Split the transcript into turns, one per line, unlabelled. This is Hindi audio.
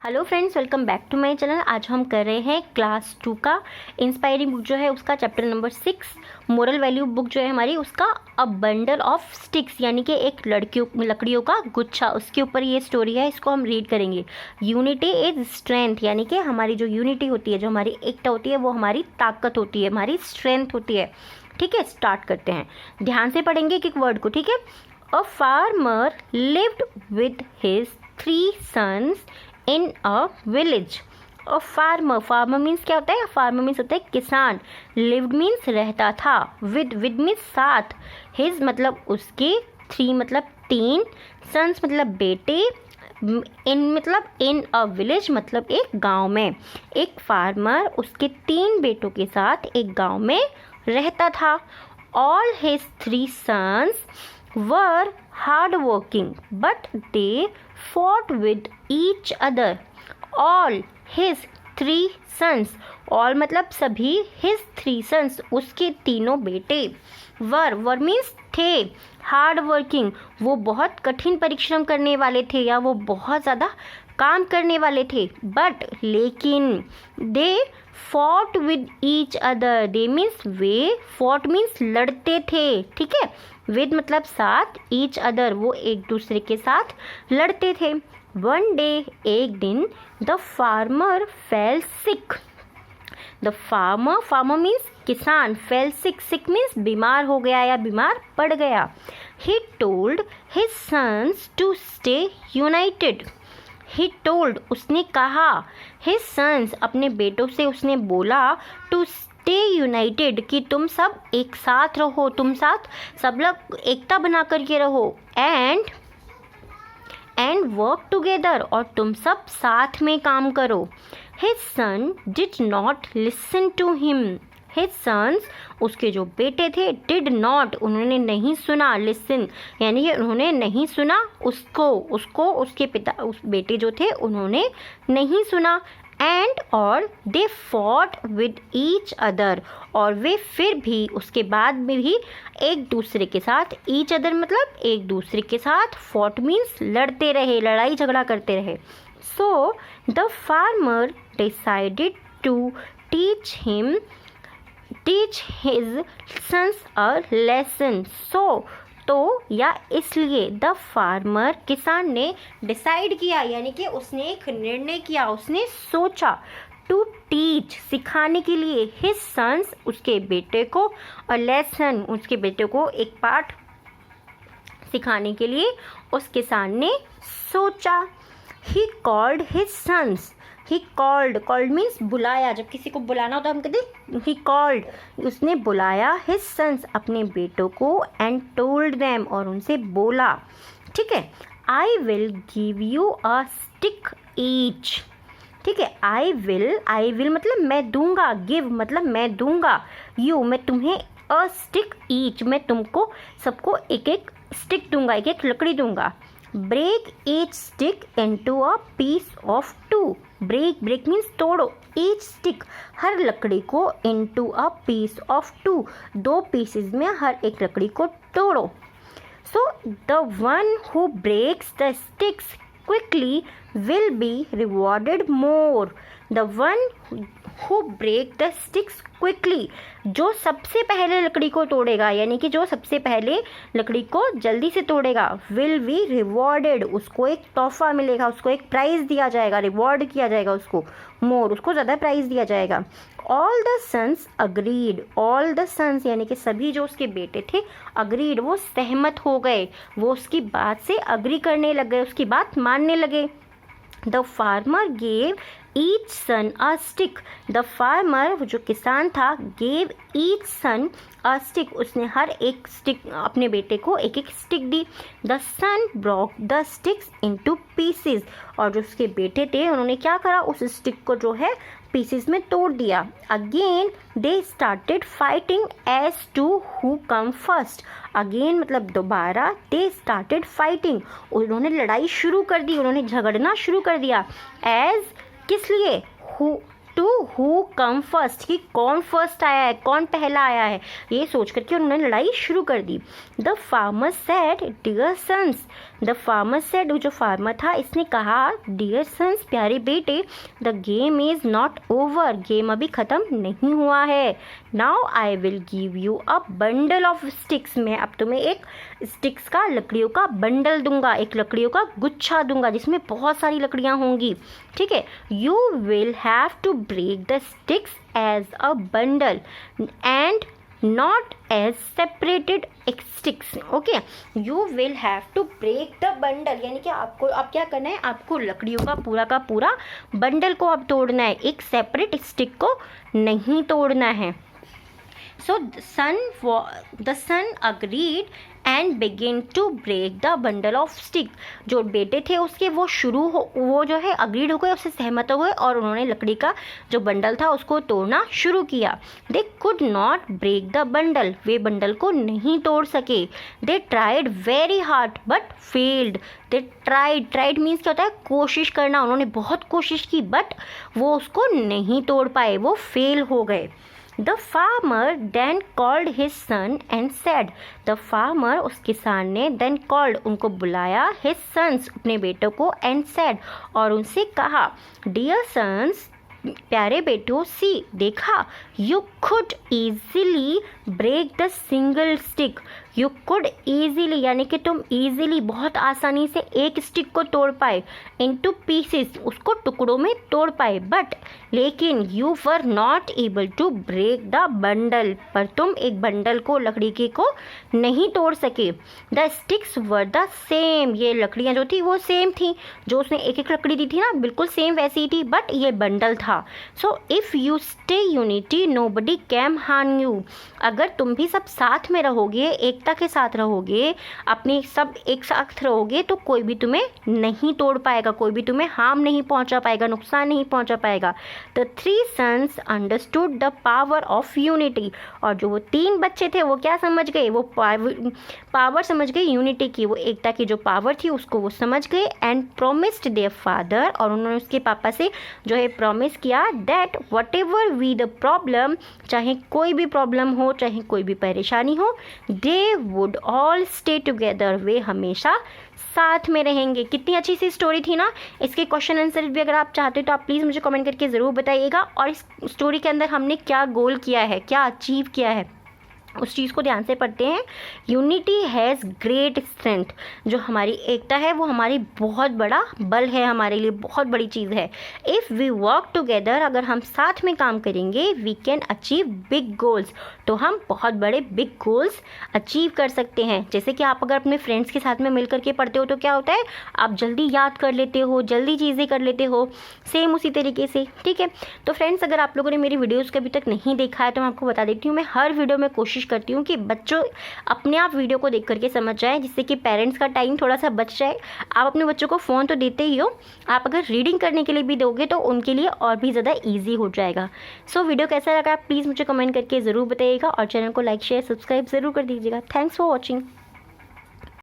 Hello friends, welcome back to my channel. आज हम कर रहे हैं क्लास 2 का इंस्पायरिंग बुक जो है उसका chapter number 6 moral value book जो है हमारी उसका अ बंडल ऑफ स्टिक्स यानी कि एक लकड़ियों का गुच्छा, उसके ऊपर ये स्टोरी है। इसको हम रीड करेंगे। यूनिटी इज स्ट्रेंथ यानी कि हमारी जो यूनिटी होती है, जो हमारी एकता होती है, वो हमारी ताकत होती है, हमारी स्ट्रेंथ होती है। ठीक है, स्टार्ट करते हैं। ध्यान से पढ़ेंगे एक एक वर्ड को। ठीक है। A farmer lived with his 3 sons in a village. A farmer means क्या होता है? फार्मर मीन्स होता है किसान। लिव्ड मीन्स रहता था। विद मीन्स साथ। हिज मतलब उसके, 3 मतलब 3, सन्स मतलब बेटे, इन मतलब इन अ विलेज मतलब एक गांव में। एक फार्मर उसके 3 बेटों के साथ एक गांव में रहता था। All his 3 sons were hardworking, but they fought with each other. All his 3 sons, all मतलब सभी, his 3 sons उसके तीनों बेटे, were means थे, हार्ड वर्किंग वो बहुत कठिन परिश्रम करने वाले थे या वो बहुत ज़्यादा काम करने वाले थे। बट लेकिन they fought with each other. They means way, fought means लड़ते थे। ठीक है, विद मतलब साथ, ईच अदर वो एक दूसरे के साथ लड़ते थे। वन डे एक दिन, the farmer fell sick. The farmer means किसान, फेल सिक, सिक मीन्स बीमार हो गया या बीमार पड़ गया। He told his sons to stay united. He told उसने कहा, हिज सन्स अपने बेटों से उसने बोला, टू स्टे यूनाइटेड कि तुम सब एक साथ रहो, तुम साथ सब लोग एकता बना करके रहो। एंड वर्क टुगेदर और तुम सब साथ में काम करो। His son did not listen to him. His sons उसके जो बेटे थे, डिड नॉट उन्होंने नहीं सुना, लिसन यानी कि उन्होंने नहीं सुना उसको उसके पिता, उस बेटे जो थे उन्होंने नहीं सुना। एंड और they fought with each other और वे फिर भी उसके बाद में भी एक दूसरे के साथ, ईच अदर मतलब एक दूसरे के साथ, फॉट मीन्स लड़ते रहे, लड़ाई झगड़ा करते रहे। So the farmer decided to teach his sons a lesson. So तो या इसलिए द फार्मर किसान ने डिसाइड किया यानी कि उसने एक निर्णय किया, उसने सोचा, टू टीच सिखाने के लिए, हिज सन्स उसके बेटे को, अ लेसन उसके बेटे को एक पाठ सिखाने के लिए उस किसान ने सोचा। He called his sons. He called means बुलाया, जब किसी को बुलाना होता है हम कहते ही कॉल्ड, उसने बुलाया, हिज सन्स अपने बेटों को, एंड टोल्ड देम और उनसे बोला। ठीक है, आई will give you a stick each. ठीक है, आई विल मतलब मैं दूंगा, गिव मतलब मैं दूंगा, यू मैं तुम्हें, अ स्टिक ईच मैं तुमको सबको एक एक स्टिक दूंगा, एक एक लकड़ी दूंगा। Break each stick into a piece of 2। Break means तोड़ो, ईच स्टिक हर लकड़ी को, into a piece of 2 2 pieces में हर एक लकड़ी को तोड़ो। So the one who breaks the sticks quickly will be rewarded more. The one who break the sticks quickly जो सबसे पहले लकड़ी को तोड़ेगा यानी कि जो सबसे पहले लकड़ी को जल्दी से तोड़ेगा, विल बी रिवॉर्डेड उसको एक तोहफा मिलेगा, उसको एक प्राइज़ दिया जाएगा, रिवॉर्ड किया जाएगा उसको, मोर उसको ज़्यादा प्राइज़ दिया जाएगा। All the sons agreed. All the sons यानी कि सभी जो उसके बेटे थे, अग्रीड वो सहमत हो गए, वो उसकी बात से अग्री करने लग गए, उसकी बात मानने लगे। The farmer gave each son a stick. The farmer वो जो किसान था, gave each son a stick उसने हर एक स्टिक अपने बेटे को एक एक स्टिक दी। The son broke the sticks into pieces और जो उसके बेटे थे उन्होंने क्या करा, उस स्टिक को जो है पीसेस में तोड़ दिया। Again they started fighting as to who come first. Again मतलब दोबारा, दे स्टार्टेड फाइटिंग उन्होंने लड़ाई शुरू कर दी, उन्होंने झगड़ना शुरू कर दिया। एज किस लिए, हु कम फर्स्ट कि कौन फर्स्ट आया है, कौन पहला आया है, ये सोच करके उन्होंने लड़ाई शुरू कर दी। The farmer said, dear sons the farmer said, जो फार्मर था इसने कहा, डियर सन्स, प्यारे बेटे, the game is not over, game अभी ख़त्म नहीं हुआ है। Now I will give you a bundle of sticks, मैं अब तुम्हें एक स्टिक्स का, लकड़ियों का बंडल दूंगा, एक लकड़ियों का गुच्छा दूंगा जिसमें बहुत सारी लकड़ियाँ होंगी, ठीक है। You will have to break the sticks as a bundle and not as separated sticks, okay, you will have to break the bundle, यानी कि आपको अब क्या करना है, आपको लकड़ियों का पूरा बंडल को अब तोड़ना है, एक सेपरेट स्टिक को नहीं तोड़ना है। So the son agreed and began to break the bundle of stick, जो बेटे थे उसके वो जो है अग्रीड हो गए, उससे सहमत हो गए और उन्होंने लकड़ी का जो बंडल था उसको तोड़ना शुरू किया। They could not break the bundle, way bundle को नहीं तोड़ सके। They tried very hard but failed, they tried means क्या होता है, कोशिश करना, उन्होंने बहुत कोशिश की बट वो उसको नहीं तोड़ पाए, वो फेल हो गए। The farmer then called his son and said, the farmer, उस किसान ने then called, उनको बुलाया, his sons, अपने बेटों को, and said, और उनसे कहा, dear sons, प्यारे बेटों, सी, देखा, you could easily break the single stick, you could easily यानी कि तुम easily बहुत आसानी से एक स्टिक को तोड़ पाए, into pieces, उसको टुकड़ों में तोड़ पाए, बट लेकिन you were not able to break the bundle, पर तुम एक बंडल को, लकड़ी के को नहीं तोड़ सके। the sticks were the same, ये लकड़ियाँ जो थी वो सेम थी, जो उसने एक एक लकड़ी दी थी ना बिल्कुल सेम वैसी ही थी, बट ये बंडल था। so if you stay unity nobody can harm you, अगर तुम भी सब साथ में रहोगे, एकता के साथ रहोगे, अपनी सब एक साथ रहोगे, तो कोई भी तुम्हें नहीं तोड़ पाएगा, कोई भी तुम्हें हार्म नहीं पहुंचा पाएगा, नुकसान नहीं पहुंचा पाएगा। The 3 sons understood the power of unity, और जो वो 3 बच्चे थे वो क्या समझ गए, वो पावर समझ गए यूनिटी की, वो एकता की जो पावर थी उसको वो समझ गए। एंड प्रोमिस्ड देयर फादर, और उन्होंने उसके पापा से जो है प्रॉमिस किया, that whatever we the problem, चाहे कोई भी प्रॉब्लम हो, चाहे कोई भी परेशानी हो, they would all stay together, वे हमेशा साथ में रहेंगे। कितनी अच्छी सी स्टोरी थी ना। इसके क्वेश्चन आंसर भी अगर आप चाहते हो तो आप प्लीज़ मुझे कमेंट करके ज़रूर बताइएगा, और इस स्टोरी के अंदर हमने क्या गोल किया है, क्या अचीव किया है, उस चीज़ को ध्यान से पढ़ते हैं। यूनिटी हैज़ ग्रेट स्ट्रेंथ, जो हमारी एकता है वो हमारी बहुत बड़ा बल है, हमारे लिए बहुत बड़ी चीज़ है। इफ़ वी वर्क टुगेदर, अगर हम साथ में काम करेंगे, we can achieve big goals, तो हम बहुत बड़े बिग गोल्स अचीव कर सकते हैं। जैसे कि आप अगर अपने फ्रेंड्स के साथ में मिल करके पढ़ते हो तो क्या होता है, आप जल्दी याद कर लेते हो, जल्दी चीज़ें कर लेते हो, सेम उसी तरीके से, ठीक है। तो फ्रेंड्स, अगर आप लोगों ने मेरी वीडियोज़ को अभी तक नहीं देखा है तो मैं आपको बता देती हूँ, मैं हर वीडियो में कोशिश करती हूँ कि बच्चों अपने आप वीडियो को देख करके समझ जाएं, जिससे कि पेरेंट्स का टाइम थोड़ा सा बच जाए। आप अपने बच्चों को फ़ोन तो देते ही हो, आप अगर रीडिंग करने के लिए भी दोगे तो उनके लिए और भी ज़्यादा ईजी हो जाएगा। सो वीडियो कैसा लगा आप प्लीज़ मुझे कमेंट करके ज़रूर बताइएगा, और चैनल को लाइक शेयर सब्सक्राइब ज़रूर कर दीजिएगा। Thanks for watching.